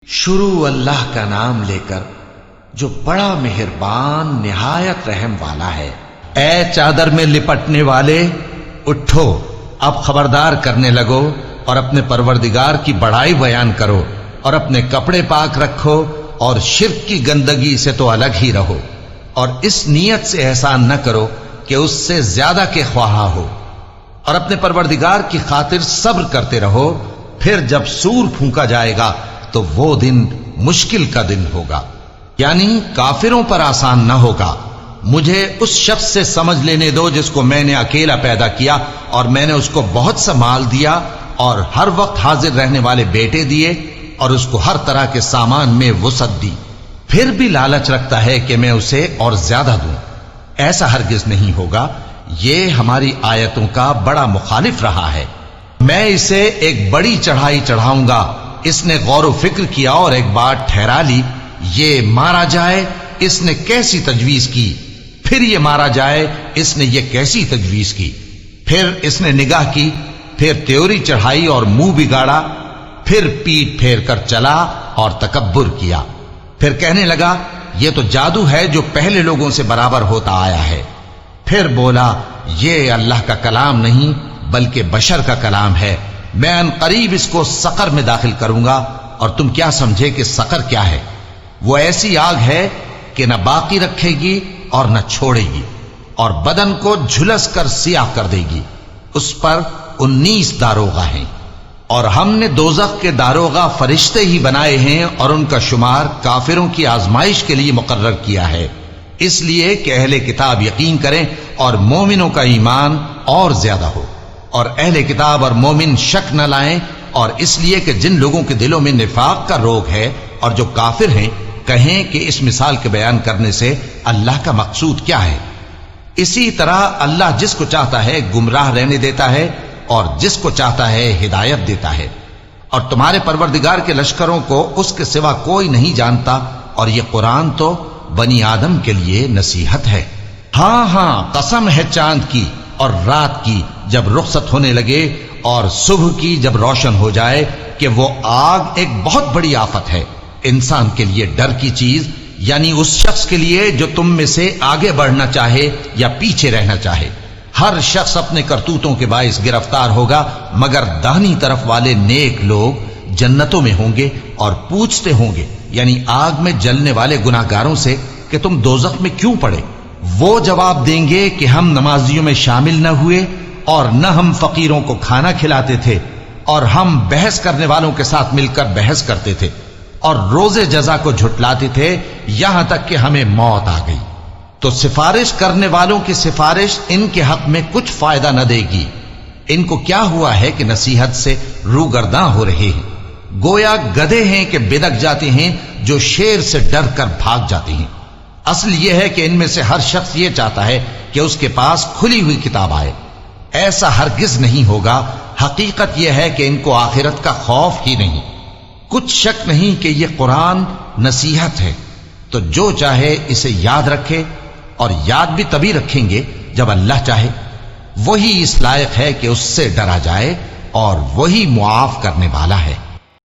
शुरू अल्लाह का नाम लेकर जो बड़ा मेहरबान निहायत रहम वाला है। ए चादर में लिपटने वाले, उठो, अब खबरदार करने लगो और अपने परवरदिगार की बड़ाई बयान करो और अपने कपड़े पाक रखो और शिर्क की गंदगी से तो अलग ही रहो और इस नीयत से एहसान न करो कि उससे ज्यादा के ख्वाहा हो और अपने परवरदिगार की खातिर सब्र करते रहो। फिर जब सूर फूंका जाएगा तो वो दिन मुश्किल का दिन होगा, यानी काफिरों पर आसान न होगा। मुझे उस शख्स से समझ लेने दो जिसको मैंने अकेला पैदा किया और मैंने उसको बहुत सा माल दिया और हर वक्त हाजिर रहने वाले बेटे दिए और उसको हर तरह के सामान में वुसअत दी, फिर भी लालच रखता है कि मैं उसे और ज्यादा दूं। ऐसा हरगिज नहीं होगा। ये हमारी आयतों का बड़ा मुखालिफ रहा है। मैं इसे एक बड़ी चढ़ाई चढ़ाऊंगा। इसने गौर व फिक्र किया और एक बात ठहरा ली, ये मारा जाए, इसने कैसी तजवीज की, फिर ये मारा जाए, इसने ये कैसी तजवीज की। फिर इसने निगाह की, फिर त्योरी चढ़ाई और मुंह बिगाड़ा, फिर पीठ फेर कर चला और तकब्बुर किया। फिर कहने लगा ये तो जादू है जो पहले लोगों से बराबर होता आया है। फिर बोला ये अल्लाह का कलाम नहीं बल्कि बशर का कलाम है। मैं अनकरीब इसको सकर में दाखिल करूंगा और तुम क्या समझे कि सकर क्या है। वो ऐसी आग है कि न बाकी रखेगी और न छोड़ेगी और बदन को झुलस कर सियाह कर देगी। उस पर 19 दारोगा हैं और हमने दोजख के दारोगा फरिश्ते ही बनाए हैं और उनका शुमार काफिरों की आजमाइश के लिए मुकर्रर किया है, इसलिए कि अहले किताब यकीन करें और मोमिनों का ईमान और ज्यादा हो और अहले किताब और मोमिन शक न लाएं, और इसलिए कि जिन लोगों के दिलों में निफाक का रोग है और जो काफिर हैं कहें कि इस मिसाल के बयान करने से अल्लाह का मकसूद क्या है। इसी तरह अल्लाह जिसको चाहता है गुमराह रहने देता है और जिसको चाहता है हिदायत देता है। और तुम्हारे परवरदिगार के लश्करों को उसके सिवा कोई नहीं जानता और ये कुरान तो बनी आदम के लिए नसीहत है। हां हां, कसम है चांद की और रात की जब रुखसत होने लगे और सुबह की जब रोशन हो जाए कि वो आग एक बहुत बड़ी आफत है, इंसान के लिए डर की चीज, यानी उस शख्स के लिए जो तुम में से आगे बढ़ना चाहे या पीछे रहना चाहे। हर शख्स अपने करतूतों के बाइस गिरफ्तार होगा, मगर दाहिनी तरफ वाले नेक लोग जन्नतों में होंगे और पूछते होंगे, यानी आग में जलने वाले गुनाहगारों से, कि तुम दोजख में क्यों पड़े। वो जवाब देंगे कि हम नमाजियों में शामिल न हुए और न हम फकीरों को खाना खिलाते थे और हम बहस करने वालों के साथ मिलकर बहस करते थे और रोजे जजा को झुटलाते थे, यहां तक कि हमें मौत आ गई। तो सिफारिश करने वालों की सिफारिश इनके हक में कुछ फायदा न देगी। इनको क्या हुआ है कि नसीहत से रूगर्दां हो रहे हैं, गोया गधे हैं कि बिदक जाते हैं जो शेर से डर कर भाग जाते हैं। असल यह है कि इनमें से हर शख्स यह चाहता है कि उसके पास खुली हुई किताब आए। ऐसा हरगिज नहीं होगा। हकीकत यह है कि इनको आखिरत का खौफ ही नहीं। कुछ शक नहीं कि यह कुरान नसीहत है, तो जो चाहे इसे याद रखे, और याद भी तभी रखेंगे जब अल्लाह चाहे। वही इस लायक है कि उससे डरा जाए और वही मुआफ करने वाला है।